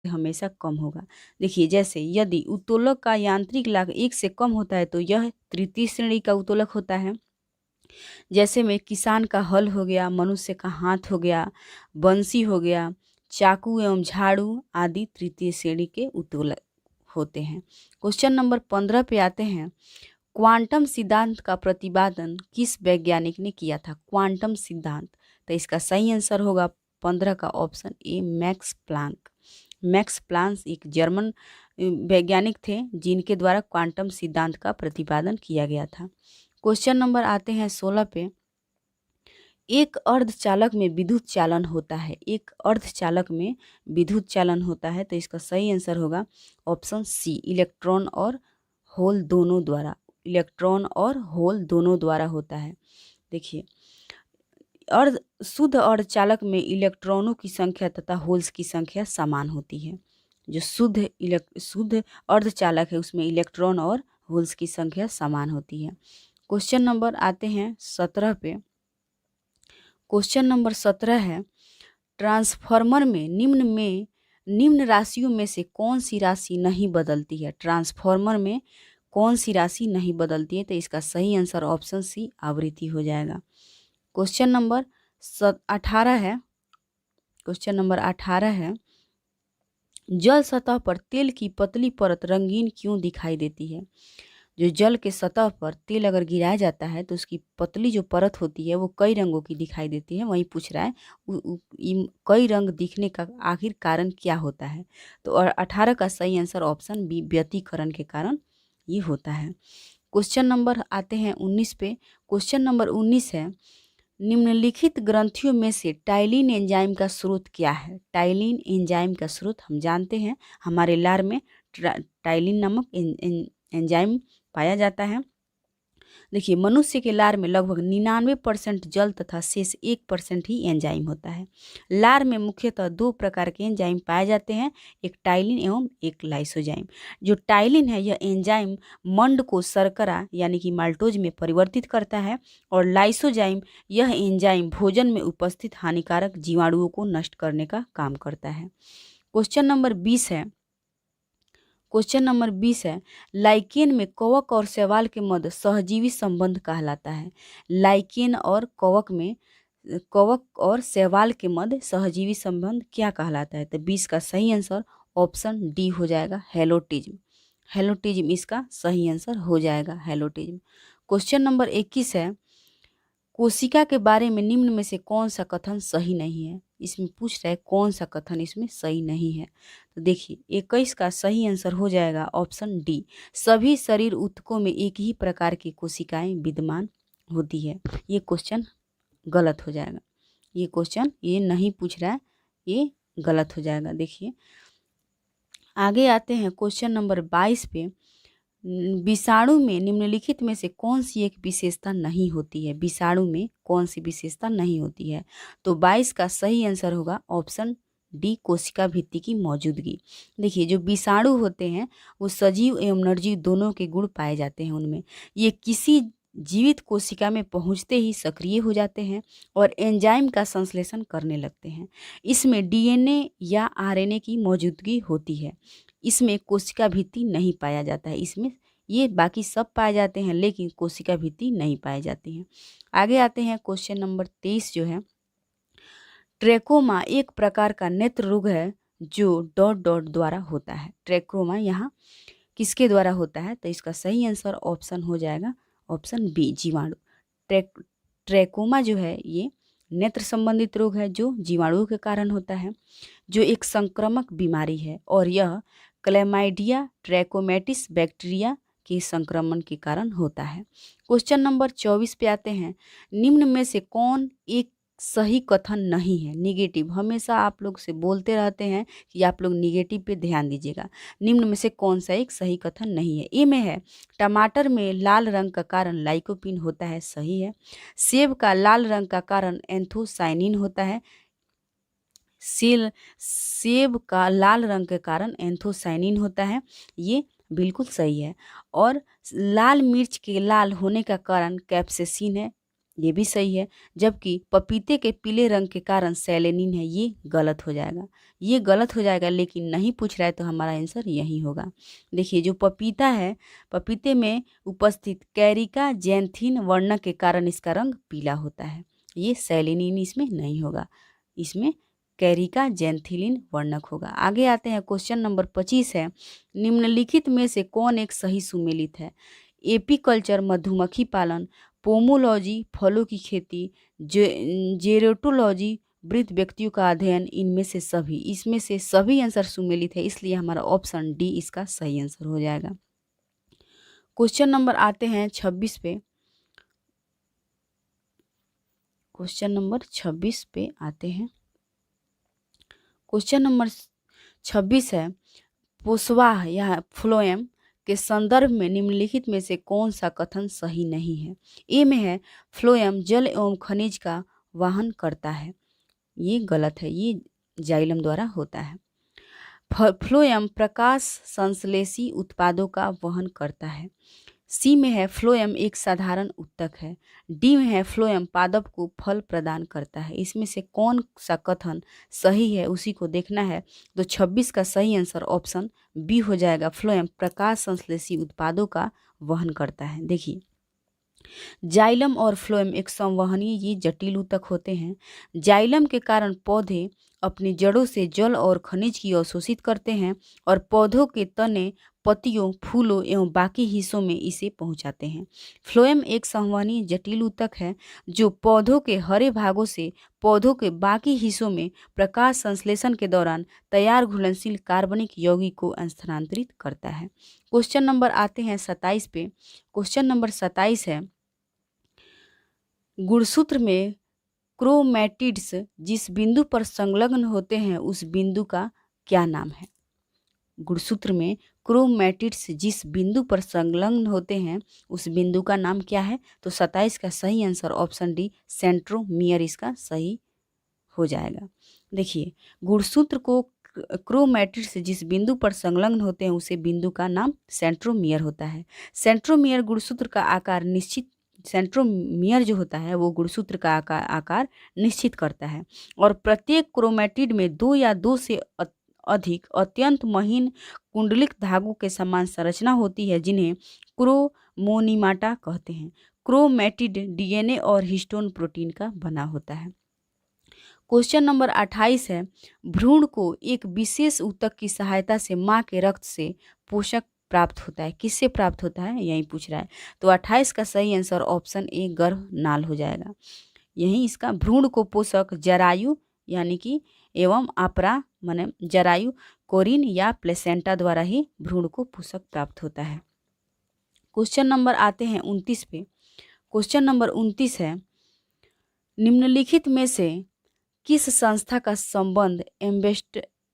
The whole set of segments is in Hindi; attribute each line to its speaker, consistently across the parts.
Speaker 1: हमेशा कम होगा। देखिए, जैसे यदि उत्तोलक का यांत्रिक लाभ 1 से कम होता है तो यह तृतीय श्रेणी का उत्तोलक होता है। जैसे में किसान का हल हो गया, मनुष्य का हाथ हो गया, बंसी हो गया, चाकू एवं झाड़ू आदि तृतीय श्रेणी के उत्तोलक होते हैं। क्वेश्चन नंबर 15 पे आते हैं। क्वांटम सिद्धांत का प्रतिपादन किस वैज्ञानिक ने किया था? क्वांटम सिद्धांत, तो इसका सही आंसर होगा 15 का option A, max Planck. Max Planck एक जर्मन वैज्ञानिक थे जिनके द्वारा क्वांटम सिद्धांत का प्रतिपादन किया गया था। क्वेश्चन नंबर आते हैं 16 पे। एक अर्धचालक में विद्युत चालन होता है, एक अर्धचालक में विद्युत चालन होता है, तो इसका सही आंसर होगा ऑप्शन सी, इलेक्ट्रॉन और होल दोनों द्वारा। इलेक्ट्रॉन और होल दोनों द्वारा होता है। देखिए, शुद्ध अर्धचालक में इलेक्ट्रॉनों की संख्या तथा होल्स की संख्या समान होती है। जो शुद्ध अर्धचालक है उसमें इलेक्ट्रॉन और होल्स की संख्या समान होती है। क्वेश्चन नंबर आते हैं 17 पे। क्वेश्चन नंबर 17 है, ट्रांसफार्मर में निम्न राशियों में से कौन सी राशि नहीं बदलती है? ट्रांसफार्मर में कौन सी राशि नहीं बदलती है? तो इसका सही आंसर ऑप्शन सी, आवृत्ति हो जाएगा। क्वेश्चन नंबर 18 है। क्वेश्चन नंबर 18 है, जल सतह पर तेल की पतली परत रंगीन क्यों दिखाई देती है? जो जल के सतह पर तेल अगर गिराया जाता है तो उसकी पतली जो परत होती है वो कई रंगों की दिखाई देती है। वही पूछ रहा है कई रंग दिखने का आखिर कारण क्या होता है? तो 18 का सही आंसर ऑप्शन बी, व्यतिकरण के कारण ये होता है। क्वेश्चन नंबर आते हैं 19 पे। क्वेश्चन नंबर 19 है, निम्नलिखित ग्रंथियों में से टाइलिन एंजाइम का स्रोत क्या है? टाइलिन एंजाइम का स्रोत हम जानते हैं, हमारे लार में टाइलिन नामक एंजाइम पाया जाता है। देखिए, मनुष्य के लार में लगभग 99% जल तथा शेष 1% ही एंजाइम होता है। लार में मुख्यतः 2 प्रकार के एंजाइम पाए जाते हैं, एक टाइलिन एवं एक लाइसोजाइम। जो टाइलिन है यह एंजाइम मंड को शर्करा यानी कि माल्टोज में परिवर्तित करता है, और लाइसोजाइम यह एंजाइम भोजन में उपस्थित हानिकारक जीवाणुओं को नष्ट करने का काम करता है। क्वेश्चन नंबर 20 है। क्वेश्चन नंबर 20 है, लाइकेन में कवक और शैवाल के मध्य सहजीवी संबंध कहलाता है। लाइकेन और कवक और शैवाल के मध्य सहजीवी संबंध क्या कहलाता है? तो 20 का सही आंसर ऑप्शन डी हो जाएगा, हेलोटिज्म। हेलोटिज्म इसका सही आंसर हो जाएगा, हेलोटिज्म। क्वेश्चन नंबर 21 है, कोशिका के बारे में निम्न में से कौन सा कथन सही नहीं है? इसमें पूछ रहा है कौन सा कथन इसमें सही नहीं है। तो देखिए, 21 का सही आंसर हो जाएगा ऑप्शन डी, सभी शरीर ऊतकों में एक ही प्रकार की कोशिकाएं विद्यमान होती है। ये क्वेश्चन गलत हो जाएगा। ये क्वेश्चन ये नहीं पूछ रहा है, ये गलत हो जाएगा। देखिए, आगे आते हैं क्वेश्चन नंबर 22 पे। विषाणु में निम्नलिखित में से कौन सी एक विशेषता नहीं होती है? विषाणु में कौन सी विशेषता नहीं होती है? तो 22 का सही आंसर होगा ऑप्शन डी, कोशिका भित्ति की मौजूदगी। देखिए, जो विषाणु होते हैं वो सजीव एवं निर्जीव दोनों के गुण पाए जाते हैं उनमें। ये किसी जीवित कोशिका में पहुंचते ही सक्रिय हो जाते हैं और एंजाइम का संश्लेषण करने लगते हैं। इसमें डीएनए या आरएनए की मौजूदगी होती है। इसमें कोशिका भित्ति नहीं पाया जाता है। इसमें ये बाकी सब पाए जाते हैं लेकिन कोशिका भित्ति नहीं पाए जाती हैं। आगे आते हैं क्वेश्चन नंबर 23 जो है, ट्रेकोमा एक प्रकार का नेत्र रोग है जो डॉट डॉट द्वारा होता है। ट्रेकोमा यहाँ किसके द्वारा होता है? तो इसका सही आंसर ऑप्शन हो जाएगा ऑप्शन बी, जीवाणु। ट्रेकोमा जो है ये नेत्र संबंधित रोग है जो जीवाणुओं के कारण होता है, जो एक संक्रामक बीमारी है और यह क्लैमाइडिया ट्रैकोमैटिस बैक्टीरिया के संक्रमण के कारण होता है। क्वेश्चन नंबर 24 पे आते हैं, निम्न में से कौन एक सही कथन नहीं है? निगेटिव, हमेशा आप लोग से बोलते रहते हैं कि आप लोग निगेटिव पे ध्यान दीजिएगा। निम्न में से कौन सा एक सही कथन नहीं है? ए में है, टमाटर में लाल रंग का कारण लाइकोपिन होता है, सही है। सेब का लाल रंग का कारण एंथोसाइनिन होता है। सेब का लाल रंग के कारण एंथोसाइनिन होता है, ये बिल्कुल सही है। और लाल मिर्च के लाल होने का कारण कैप्सेसिन है, ये भी सही है। जबकि पपीते के पीले रंग के कारण सेलेनिन है, ये गलत हो जाएगा। ये गलत हो जाएगा, लेकिन नहीं पूछ रहा है तो हमारा आंसर यही होगा। देखिए जो पपीता है, पपीते में उपस्थित कैरिका जैंथिन वर्णक के कारण इसका रंग पीला होता है। ये सेलेनिन इसमें नहीं होगा, इसमें कैरिका जैंथिलिन वर्णक होगा। आगे आते हैं, क्वेश्चन नंबर 25 है, निम्नलिखित में से कौन एक सही सुमेलित है? एपीकल्चर मधुमक्खी पालन, पोमोलॉजी फलों की खेती, जेरोटोलॉजी वृद्ध व्यक्तियों का अध्ययन, इनमें से सभी। इसमें से सभी आंसर सुमेलित है, इसलिए हमारा ऑप्शन डी इसका सही आंसर हो जाएगा। क्वेश्चन नंबर आते हैं 26 पे। क्वेश्चन नंबर 26 पे आते हैं। क्वेश्चन नंबर 26 है, पोस्वाह या फ्लोएम के संदर्भ में निम्नलिखित में से कौन सा कथन सही नहीं है? ए में है फ्लोएम जल एवं खनिज का वहन करता है, ये गलत है, ये जाइलम द्वारा होता है। फ्लोएम प्रकाश संश्लेषी उत्पादों का वहन करता है। सी में है फ्लोएम एक साधारण उत्तक है। डी में है फ्लोएम पादप को फल प्रदान करता है। इसमें से कौन सा कथन सही है उसी को देखना है। तो 26 का सही आंसर ऑप्शन बी हो जाएगा, फ्लोएम प्रकाश संश्लेषी उत्पादों का वहन करता है। देखिए जाइलम और फ्लोएम एक संवहनीय ये जटिल ऊतक होते हैं। जाइलम के कारण पौधे अपनी जड़ों से जल और खनिज की अवशोषित करते हैं और पौधों के तने, पत्तियों, फूलों एवं बाकी हिस्सों में इसे पहुंचाते हैं। फ्लोएम एक संवहनीय जटिल ऊतक है जो पौधों के हरे भागों से पौधों के बाकी हिस्सों में प्रकाश संश्लेषण के दौरान तैयार घुलनशील कार्बनिक यौगिक को स्थानांतरित करता है। क्वेश्चन नंबर आते हैं 27 पे। क्वेश्चन नंबर 27 है, गुणसूत्र में क्रोमैटिड्स जिस बिंदु पर संलग्न होते हैं उस बिंदु का क्या नाम है? गुणसूत्र में क्रोमैटिड्स जिस बिंदु पर संलग्न होते हैं उस बिंदु का नाम क्या है? तो 27 का सही आंसर ऑप्शन डी सेंट्रोमियर इसका सही हो जाएगा। देखिए गुणसूत्र को क्रोमैटिड्स जिस बिंदु पर संलग्न होते हैं उसे बिंदु का नाम सेंट्रोमियर होता है। सेंट्रोमियर गुणसूत्र का आकार निश्चित, सेंट्रोमियर जो होता है वो गुणसूत्र का आकार निश्चित करता है और प्रत्येक क्रोमैटिड में 2 या 2 से अधिक अत्यंत महीन कुंडलिक धागों के समान संरचना होती है जिन्हें क्रोमोनीमाटा कहते हैं। क्रोमैटिड डीएनए और हिस्टोन प्रोटीन का बना होता है। क्वेश्चन नंबर 28 है, भ्रूण को एक विशेष ऊतक की सहायता से मां के रक्त से पोषक प्राप्त होता है। किससे प्राप्त होता है यही पूछ रहा है। तो 28 का सही आंसर ऑप्शन ए गर्भनाल हो जाएगा। यही इसका भ्रूण को पोषक जरायु यानी कि एवं आपरा माने जरायु, कोरिन या प्लेसेंटा द्वारा ही भ्रूण को पोषक प्राप्त होता है। क्वेश्चन नंबर आते हैं 29 पे। क्वेश्चन नंबर 29 है, निम्नलिखित में से किस संस्था का संबंध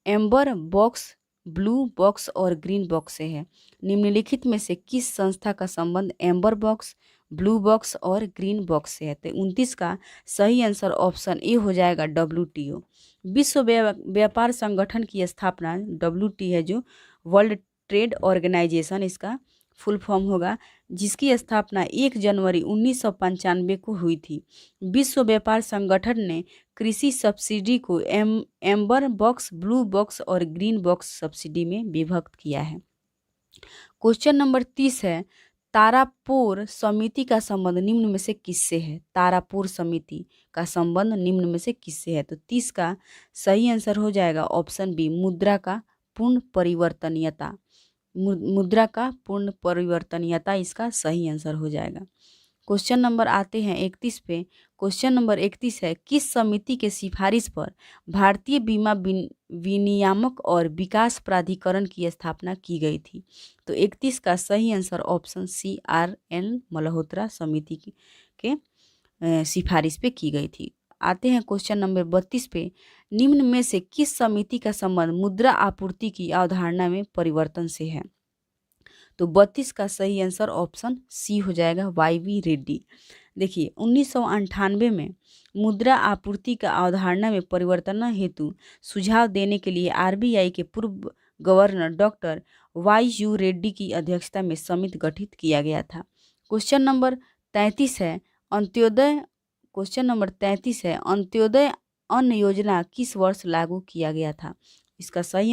Speaker 1: एम्बर बॉक्स, ब्लू बॉक्स और ग्रीन बॉक्स से है? निम्नलिखित में से किस संस्था का संबंध एम्बर बॉक्स, ब्लू बॉक्स और ग्रीन बॉक्स से है? तो 29 का सही आंसर ऑप्शन ए हो जाएगा WTO। विश्व व्यापार संगठन की स्थापना WTO है जो वर्ल्ड ट्रेड ऑर्गेनाइजेशन इसका फुल फॉर्म होगा, जिसकी स्थापना 1 जनवरी 1995 को हुई थी। विश्व व्यापार संगठन ने कृषि सब्सिडी को एम्बर बॉक्स, ब्लू बॉक्स और ग्रीन बॉक्स सब्सिडी में विभक्त किया है। क्वेश्चन नंबर 30 है, तारापुर समिति का संबंध निम्न में से किससे है? तारापुर समिति का संबंध निम्न में से किससे है? तो 30 का सही आंसर हो जाएगा ऑप्शन बी, मुद्रा का पूर्ण परिवर्तनीयता। मुद्रा का पूर्ण परिवर्तनीयता इसका सही आंसर हो जाएगा। क्वेश्चन नंबर आते हैं 31 पे। क्वेश्चन नंबर 31 है, किस समिति के सिफारिश पर भारतीय बीमा विनियामक और विकास प्राधिकरण की स्थापना की गई थी? तो 31 का सही answer option C, RN Malhotra समिति के सिफारिश पे की गई थी। आते हैं क्वेश्चन नंबर 32 पे, निम्न में से किस समिति का संबंध मुद्रा आपूर्ति की अवधारणा में परिवर्तन से है? तो 32 का सही आंसर ऑप्शन सी हो जाएगा, YV रेड्डी। देखिए 1998 में मुद्रा आपूर्ति का अवधारणा में परिवर्तन हेतु सुझाव देने के लिए RBI के पूर्व गवर्नर डॉक्टर YU रेड्डी की अध्यक्षता में समिति गठित किया गया था। क्वेश्चन नंबर 33 है, अंत्योदय क्वेश्चन नंबर 33 है, अंत्योदय अन्न योजना किस वर्ष लागू किया गया था? इसका सही